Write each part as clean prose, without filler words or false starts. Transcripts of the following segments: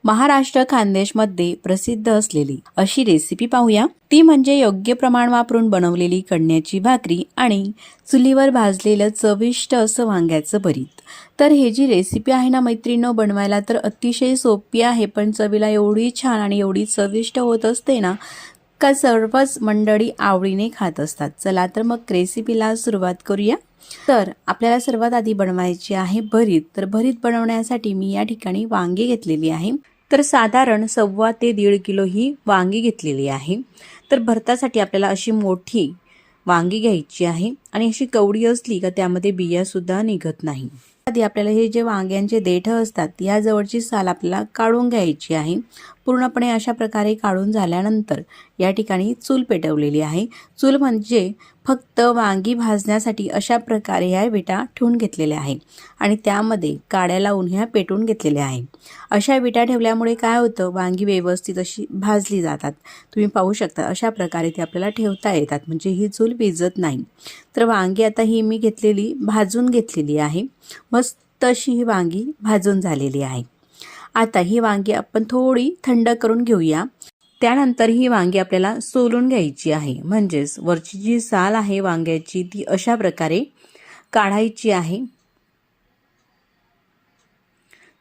महाराष्ट्र खानदेशमध्ये प्रसिद्ध असलेली अशी रेसिपी पाहूया। ती म्हणजे योग्य प्रमाण वापरून बनवलेली कणण्याची भाकरी आणि चुलीवर भाजलेलं चविष्ट असं वांग्याचं भरीत। तर हे जी रेसिपी आहे ना मैत्रिणींनो, बनवायला तर अतिशय सोपी आहे, पण चवीला एवढी छान आणि एवढी चविष्ट होत असते ना का सर्वच मंडळी आवडीने खात असतात। चला तर मग रेसिपीला सुरुवात करूया। तर आपल्याला सर्वात आधी बनवायची आहे भरीत। तर भरीत बनवण्यासाठी मी या ठिकाणी वांगी घेतलेली आहे। तर साधारण 1.25 ते 1.5 किलो ही वांगी घेतलेली आहे। तर भरतासाठी आपल्याला अशी मोठी वांगी घ्यायची आहे आणि अशी कवडी असली का त्यामध्ये बिया सुद्धा निघत नाही। आधी आपल्याला हे जे वांग्यांचे देठ असतात या जवळची साल आपल्याला काढून घ्यायची आहे। पूर्णपणे अशा प्रकारे काढून झाल्यानंतर या ठिकाणी चूल पेटवलेली आहे। चूल म्हणजे फक्त वांगी भाजण्यासाठी अशा प्रकारे ह्या विटा ठेवून घेतलेल्या आहे आणि त्यामध्ये काड्या लावून ह्या पेटून घेतलेल्या आहे। अशा विटा ठेवल्यामुळे काय होतं, वांगी व्यवस्थित अशी भाजली जातात। तुम्ही पाहू शकता अशा प्रकारे ते आपल्याला ठेवता येतात, म्हणजे ही चूल विझत नाही। तर वांगी आता ही मी घेतलेली भाजून घेतलेली आहे। मस्त अशी ही वांगी भाजून झालेली आहे। आता ही वांगी आपण थोडी थंड करून घेऊया। त्यानंतर ही वांगी आपल्याला सोलून घ्यायची आहे, म्हणजेच वरची जी साल आहे वांग्याची ती अशा प्रकारे काढायची आहे।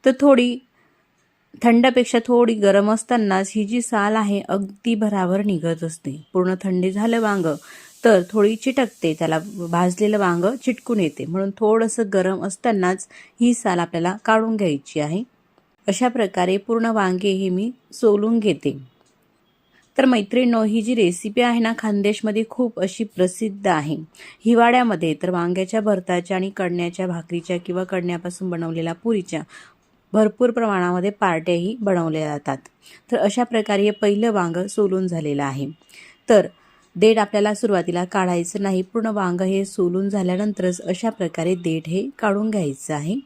तर थोडी थंडपेक्षा थोडी गरम असतानाच ही जी साल आहे अगदी भराभर निघत असते। पूर्ण थंडी झालं वांग तर थोडी चिटकते, त्याला भाजलेलं वांग चिटकून येते, म्हणून थोडंसं गरम असतानाच ही साल आपल्याला काढून घ्यायची आहे। अशा प्रकारे पूर्ण वांगे हे मी सोलून घेते। तर मैत्रिणींनो, ही जी रेसिपी आहे ना खानदेशमध्ये खूप अशी प्रसिद्ध आहे। हिवाळ्यामध्ये तर वांग्याच्या भरताच्या आणि कणण्याच्या भाकरीच्या किंवा कणण्यापासून बनवलेल्या पुरीच्या भरपूर प्रमाणामध्ये पार्ट्याही बनवल्या जातात। तर अशा प्रकारे हे पहिलं वांग सोलून झालेलं आहे। तर देठ आपल्याला सुरुवातीला काढायचं नाही, पूर्ण वांग हे सोलून झाल्यानंतरच अशा प्रकारे देठ हे काढून घ्यायचं आहे।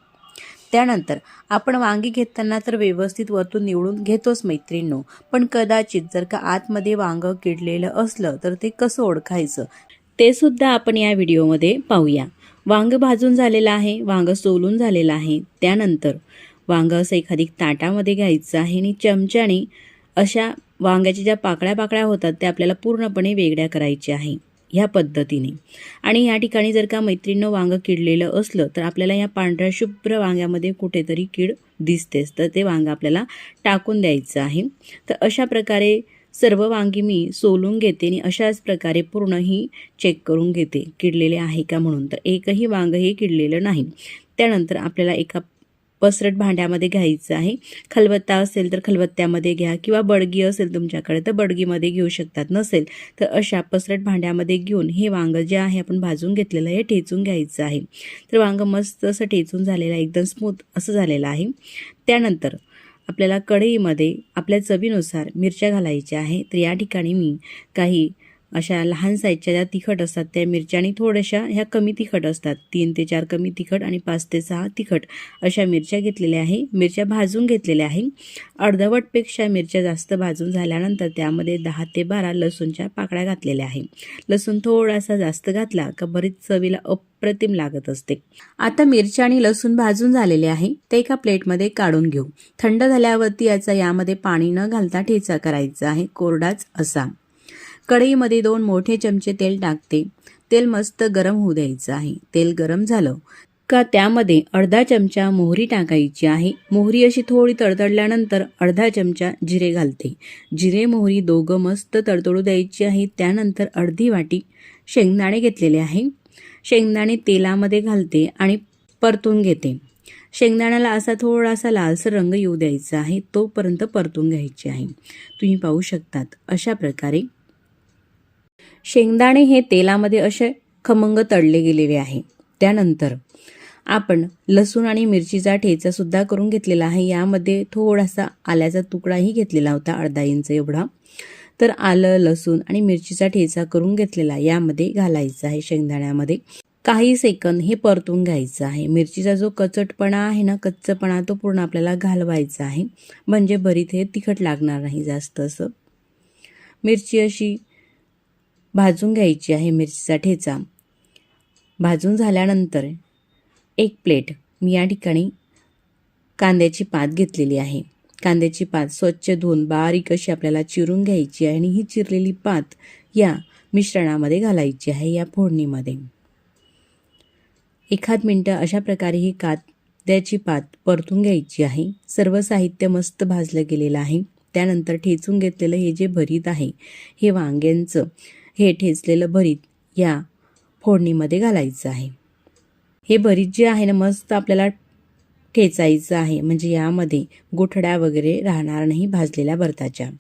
त्यानंतर आपण वांगी घेताना तर व्यवस्थित वरतून निवडून घेतोच मैत्रिणींनो, पण कदाचित जर का आतमध्ये वांग किडलेलं असलं तर ते कसं ओळखायचं ते सुद्धा आपण या व्हिडिओमध्ये पाहूया। वांग भाजून झालेलं आहे, वांग सोलून झालेलं आहे। त्यानंतर वांग असं एखादी ताटामध्ये घ्यायचं आहे आणि चमच्याने अशा वांग्याच्या ज्या पाकळ्या होतात त्या आपल्याला पूर्णपणे वेगळ्या करायच्या आहे ह्या पद्धतीने। आणि या ठिकाणी जर का मैत्रिणींनो वांग किडलेलं असलं तर आपल्याला या पांढऱ्या शुभ्र वांग्यामध्ये कुठेतरी कीड दिसतेच, तर ते वांग आपल्याला टाकून द्यायचं आहे। तर अशा प्रकारे सर्व वांगी मी सोलून घेते आणि अशाच प्रकारे पूर्ण ही चेक करून घेते किडलेले आहे का म्हणून। तर एकही वांग हे किडलेलं नाही। त्यानंतर आपल्याला एका पसरट भांड्यामध्ये घ्यायचं आहे। खलबत्ता असेल तर खलबत्त्यामध्ये घ्या किंवा बडगी असेल तुमच्याकडे तर बडगीमध्ये घेऊ शकतात, नसेल तर अशा पसरट भांड्यामध्ये घेऊन हे वांग जे आहे आपण भाजून घेतलेलं हे ठेचून घ्यायचं आहे। तर वांग मस्त असं ठेचून झालेलं आहे, एकदम स्मूथ असं झालेलं आहे। त्यानंतर आपल्याला कढईमध्ये आपल्या चवीनुसार मिरच्या घालायच्या आहे। तर या ठिकाणी मी काही अशा लहान साईजच्या ज्या तिखट असतात त्या मिरच्या आणि थोड्याशा ह्या कमी तिखट असतात, 3 ते 4 कमी तिखट आणि 5 ते 6 तिखट अशा मिरच्या घेतलेल्या आहे। मिरच्या भाजून घेतलेल्या आहे। अर्धवटपेक्षा मिरच्या जास्त भाजून झाल्यानंतर त्यामध्ये 10 ते 12 लसूणच्या पाकळ्या घातलेल्या आहे। लसूण थोडासा जास्त घातला का बरीच चवीला अप्रतिम लागत असते। आता मिरच्या आणि लसूण भाजून झालेले आहे, ते एका प्लेटमध्ये काढून घेऊ। थंड झाल्यावरती यामध्ये पाणी न घालता ठेचा करायचा आहे, कोरडाच असा। कढईमध्ये 2 मोठे चमचे तेल टाकते। तेल मस्त गरम होऊ द्यायचं आहे। तेल गरम झालं का त्यामध्ये अर्धा चमचा मोहरी टाकायची आहे। मोहरी अशी थोडी तडतडल्यानंतर अर्धा चमचा जिरे घालते। जिरे मोहरी दोघं मस्त तडतडू द्यायची आहे। त्यानंतर अर्धी वाटी शेंगदाणे घेतलेले आहे। शेंगदाणे तेलामध्ये घालते आणि परतून घेते। शेंगदाण्याला असा थोडासा लालसर रंग येऊ द्यायचा आहे, तोपर्यंत परतून घ्यायचे आहे। तुम्ही पाहू शकतात अशा प्रकारे शेंगदाणे हे तेलामध्ये असे खमंग तळले गेलेले आहे। त्यानंतर आपण लसूण आणि मिरचीचा ठेचा सुद्धा करून घेतलेला आहे। यामध्ये थोडासा आल्याचा तुकडाही घेतलेला होता, अर्धा इंच एवढा। तर आलं, लसूण आणि मिरचीचा ठेचा करून घेतलेला यामध्ये घालायचा आहे। शेंगदाण्यामध्ये काही सेकंद हे परतून घ्यायचं आहे। मिरचीचा जो कचटपणा आहे ना, कच्चपणा तो पूर्ण आपल्याला घालवायचा आहे, म्हणजे भरीत हे तिखट लागणार नाही जास्त असं। मिरची अशी भाजून घ्यायची आहे। मिरचीचा ठेचा भाजून झाल्यानंतर एक प्लेट मी या ठिकाणी कांद्याची पात घेतलेली आहे। कांद्याची पात स्वच्छ धुवून बारीक अशी आपल्याला चिरून घ्यायची आहे आणि ही चिरलेली पात या मिश्रणामध्ये घालायची आहे या फोडणीमध्ये. एखाद मिनटं अशा प्रकारे ही कांद्याची पात परतून घ्यायची आहे. सर्व साहित्य मस्त भाजलं गेलेलं आहे. त्यानंतर ठेचून घेतलेलं हे जे भरीत आहे, हे वांग्यांचं हे ठेचलेलं भरीत या फोडणीमध्ये घालायचं आहे. हे भरीत जे आहे ना मस्त आपल्याला ठेचायचं आहे, म्हणजे यामध्ये गुठळ्या वगैरे राहणार नाही भाजलेल्या भरताच्या.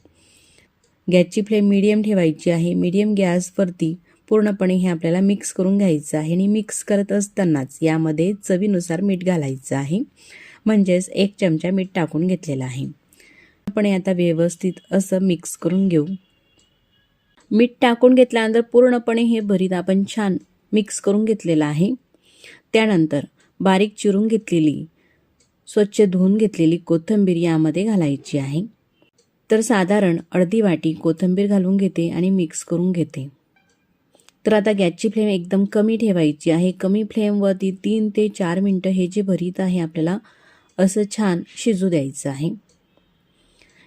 गॅसची फ्लेम मीडियम ठेवायची आहे. मीडियम गॅसवरती पूर्णपणे हे आपल्याला मिक्स करून घ्यायचं आहे आणि मिक्स करत असतानाच यामध्ये चवीनुसार मीठ घालायचं आहे. म्हणजेच 1 चमचा मीठ टाकून घेतलेलं आहे. आपण आता व्यवस्थित असं मिक्स करून घेऊ. मीठ टाकून घेतल्यानंतर पूर्णपणे हे भरीत आपण छान मिक्स करून घेतलेलं आहे. त्यानंतर बारीक चिरून घेतलेली स्वच्छ धुवून घेतलेली कोथिंबीर यामध्ये घालायची आहे. तर साधारण अर्धी वाटी कोथिंबीर घालून घेते आणि मिक्स करून घेते. तर आता गॅसची फ्लेम एकदम कमी ठेवायची आहे. कमी फ्लेमवरती 3 ते 4 मिनटं हे जे भरीत आहे आपल्याला असं छान शिजू द्यायचं आहे.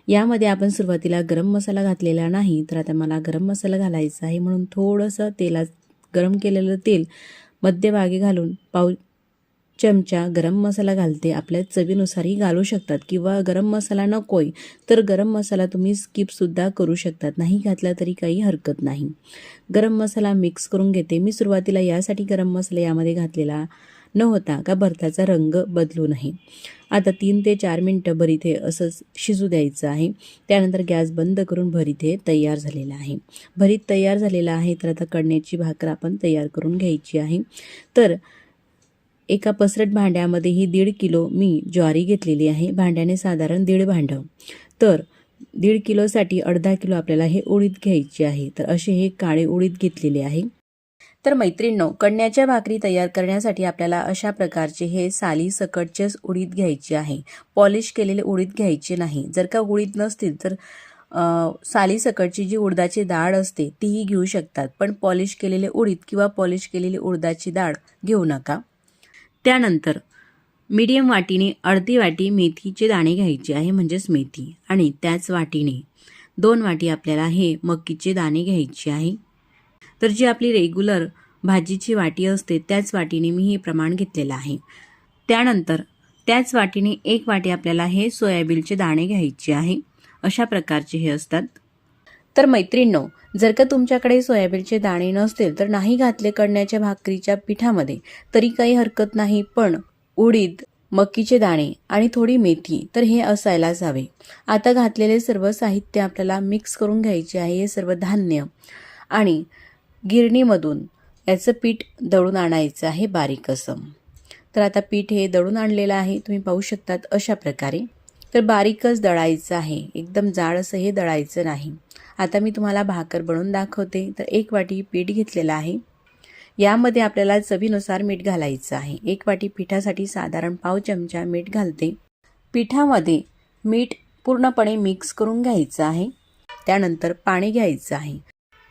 यामध्ये आपण सुरुवातीला गरम मसाला घातलेला नाही, तर आता मला गरम मसाला घालायचा आहे. म्हणून थोडंसं तेलात गरम केलेलं तेल मध्यभागी घालून पाव चमचा गरम मसाला घालते. आपल्या चवीनुसारही घालू शकतात किंवा गरम मसाला नकोय तर गरम मसाला तुम्ही स्किपसुद्धा करू शकतात, नाही घातला तरी काही हरकत नाही. गरम मसाला मिक्स करून घेते. मी सुरुवातीला यासाठी गरम मसाला यामध्ये घातलेला नव्हता का भरताचा रंग बदलू नये. आता 3 ते 4 मिनटं भरीत हे असंच शिजू द्यायचं आहे. त्यानंतर गॅस बंद करून भरीत हे तयार झालेलं आहे. भरीत तयार झालेलं आहे. तर आता कणण्याची भाकर आपण तयार करून घ्यायची आहे. तर एका पसरट भांड्यामध्ये ही 1.5 किलो मी ज्वारी घेतलेली आहे. भांड्याने साधारण 1.5 भांडं. तर 1.5 किलोसाठी अर्धा किलो आपल्याला हे उडीद घ्यायचे आहे. तर असे हे काळे उडीद घेतलेले आहे. तर मैत्रिणींनो, कणण्याच्या भाकरी तयार करण्यासाठी आपल्याला अशा प्रकारचे हे साली सकटचेच उडीद घ्यायचे आहे. पॉलिश केलेले उडीद घ्यायचे नाही. जर का उडीद नसतील तर साली सकटची जी उडदाची डाळ असते तीही घेऊ शकतात, पण पॉलिश केलेले उडीद किंवा पॉलिश केलेली उडदाची डाळ घेऊ नका. त्यानंतर मीडियम वाटीने अर्धी वाटी मेथीचे दाणे घ्यायचे आहे, म्हणजेच मेथी, आणि त्याच वाटीने 2 वाटी आपल्याला हे मकीचे दाणे घ्यायचे आहे. तर जी आपली रेग्युलर भाजीची वाटी असते त्याच वाटीने मी हे प्रमाण घेतलेलं आहे. त्यानंतर त्याच वाटीने 1 वाटी आपल्याला हे सोयाबीनचे दाणे घ्यायचे आहे. अशा प्रकारचे हे असतात. तर मैत्रिणींनो, जर का तुमच्याकडे सोयाबीनचे दाणे नसतील तर नाही घातले कणण्याच्या भाकरीच्या पिठामध्ये तरी काही हरकत नाही, पण उडीद, मकीचे दाणे आणि थोडी मेथी तर हे असायलाच हवे. आता घातलेले सर्व साहित्य आपल्याला मिक्स करून घ्यायचे आहे. हे सर्व धान्य आणि गिरणीमधून याचं पीठ दळून आणायचं आहे बारीक असं. तर आता पीठ हे दळून आणलेलं आहे, तुम्ही पाहू शकतात अशा प्रकारे. तर बारीकच दळायचं आहे, एकदम जाड असं हे दळायचं नाही. आता मी तुम्हाला भाकर बनवून दाखवते. तर 1 वाटी पीठ घेतलेलं आहे. यामध्ये आपल्याला चवीनुसार मीठ घालायचं आहे. 1 वाटी पिठासाठी साधारण पाव चमचा मीठ घालते. पिठामध्ये मीठ पूर्णपणे मिक्स करून घ्यायचं आहे. त्यानंतर पाणी घ्यायचं आहे.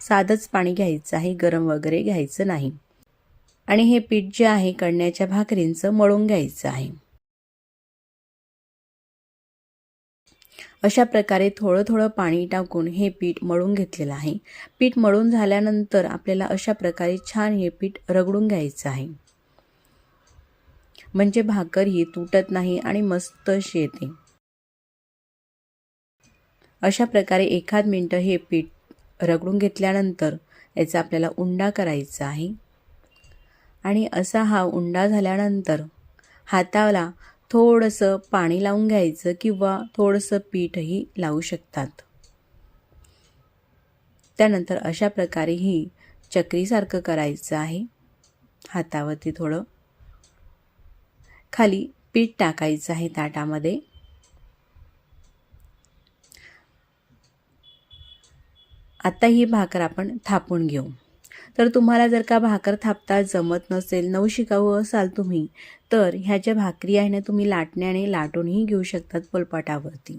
साधंच पाणी घ्यायचं आहे, गरम वगैरे घ्यायचं नाही. आणि हे पीठ जे आहे कणण्याच्या भाकरींचं मळून घ्यायचं आहे. अशा प्रकारे थोडं थोडं पाणी टाकून हे पीठ मळून घेतलेलं आहे. पीठ मळून झाल्यानंतर आपल्याला अशा प्रकारे छान हे पीठ रगडून घ्यायचं आहे, म्हणजे भाकर ही तुटत नाही आणि मस्त अशी येते. अशा प्रकारे एखाद मिनिट हे पीठ रगडून घेतल्यानंतर याचा आपल्याला उंडा करायचा आहे. आणि असा हा उंडा झाल्यानंतर हाताला थोडंसं पाणी लावून घ्यायचं किंवा थोडंसं पीठही लावू शकतात. त्यानंतर अशा प्रकारे ही चक्रीसारखं करायचं आहे. हातावरती थोडं खाली पीठ टाकायचं आहे ताटामध्ये. आता ही भाकर आपण थापून घेऊ. तर तुम्हाला जर का भाकर थापता जमत नसेल, नवशिकाऊ असाल तुम्ही, तर ह्या ज्या भाकरी आहे ना तुम्ही लाटण्याने लाटूनही घेऊ शकतात पोलपाटावरती.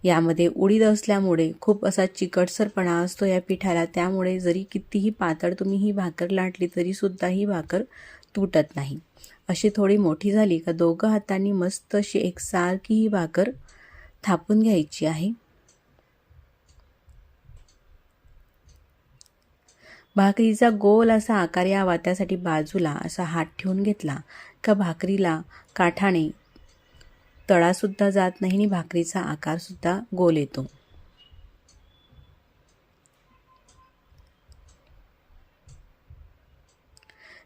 यामध्ये उडीद असल्यामुळे खूप असा चिकटसरपणा असतो या पिठाला, त्यामुळे जरी कितीही पातळ तुम्ही ही भाकर लाटली तरी सुद्धा ही भाकर तुटत नाही. अशी थोडी मोठी झाली का दोघं हातांनी मस्त अशी एकसारखी ही भाकर थापून घ्यायची आहे। भाकरीचा गोल असा आकार यावा त्यासाठी बाजूला असा हात ठेवून घेतला का भाकरीला काठाने तळासुद्धा जात नाही आणि भाकरीचा आकारसुद्धा गोल येतो।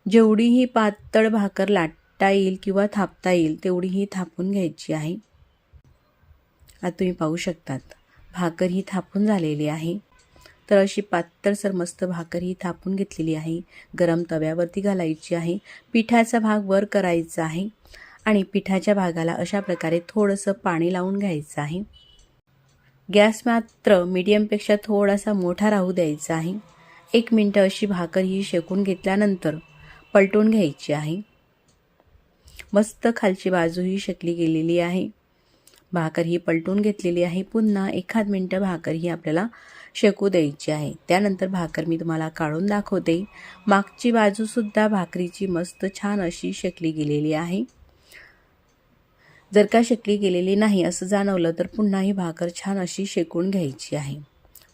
जेवढी ही पातळ भाकर लाटता येईल किंवा थापता येईल तेवढी ही थापून घ्यायची आहे। आता तुम्ही पाहू शकतात भाकर ही थापून झालेली आहे। तर अशी पातळसर मस्त भाकर ही थापून घेतलेली आहे। गरम तव्यावरती घालायची आहे। पिठाचा भाग वर करायचा आहे आणि पिठाच्या भागाला अशा प्रकारे थोडंसं पाणी लावून घ्यायचं आहे। गॅस मात्र मीडियमपेक्षा थोडासा मोठा राहू द्यायचा आहे। 1 मिनिट अशी भाकर ही शेकून घेतल्यानंतर पलटून घ्यायची आहे। मस्त खालची बाजू ही शेकली गेलेली आहे। भाकर ही पलटून घेतलेली आहे। पुन्हा 1 मिनिट भाकर ही आपल्याला शेकू द्यायची आहे। त्यानंतर भाकर मी तुम्हाला काढून दाखवते। मागची बाजू सुद्धा भाकरीची मस्त छान अशी शेकली गेलेली आहे। जर का शेकली गेलेली नाही असं जाणवलं तर पुन्हा ही भाकर छान अशी शेकून घ्यायची आहे।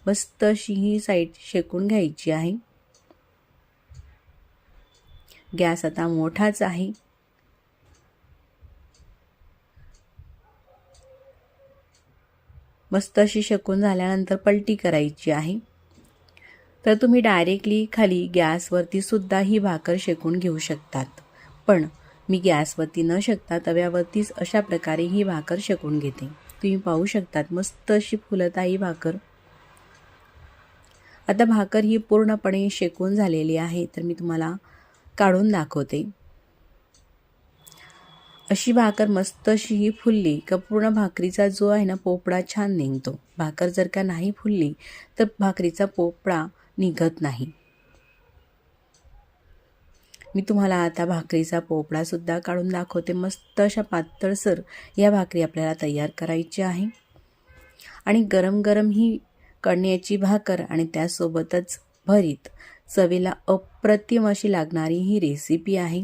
मस्त अशी ही साईड शेकून घ्यायची आहे। गॅस आता मोठाच आहे। मस्त अशी शेकून झाल्यानंतर पलटी करायची आहे। तर तुम्ही डायरेक्टली खाली गॅसवरती सुद्धा ही भाकर शेकून घेऊ शकतात, पण मी गॅसवरती न शेकता तव्यावरतीच अशा प्रकारे ही भाकर शेकून घेते। तुम्ही पाहू शकतात मस्त अशी फुलत आहे भाकर। आता भाकर ही पूर्णपणे शेकून झालेली आहे, तर मी तुम्हाला काढून दाखवते। अशी भाकर मस्त अशी ही फुलली का पूर्ण भाकरीचा जो आहे ना पोपडा छान निघतो। भाकर जर का नाही फुलली तर भाकरीचा पोपडा निघत नाही। मी तुम्हाला आता भाकरीचा पोपडा सुद्धा काढून दाखवते। मस्त अशा पातळसर या भाकरी आपल्याला तयार करायची आहे आणि गरम गरम ही कणण्याची भाकर आणि त्यासोबतच भरीत चवीला अप्रतिम अशी लागणारी ही रेसिपी आहे।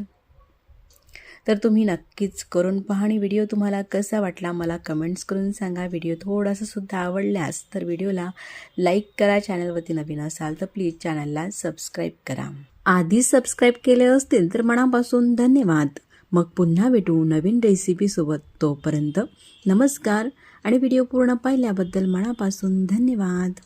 तर तुम्ही नक्कीच करून पहा आणि व्हिडिओ तुम्हाला कसा वाटला मला कमेंट्स करून सांगा। व्हिडिओ थोडासा सुद्धा आवडल्यास तर व्हिडिओला लाईक करा। चॅनलवरती नवीन असाल तर प्लीज चॅनलला सबस्क्राईब करा। आधीच सबस्क्राईब केले असतील तर मनापासून धन्यवाद। मग पुन्हा भेटू नवीन रेसिपीसोबत। तोपर्यंत नमस्कार आणि व्हिडिओ पूर्ण पाहिल्याबद्दल मनापासून धन्यवाद।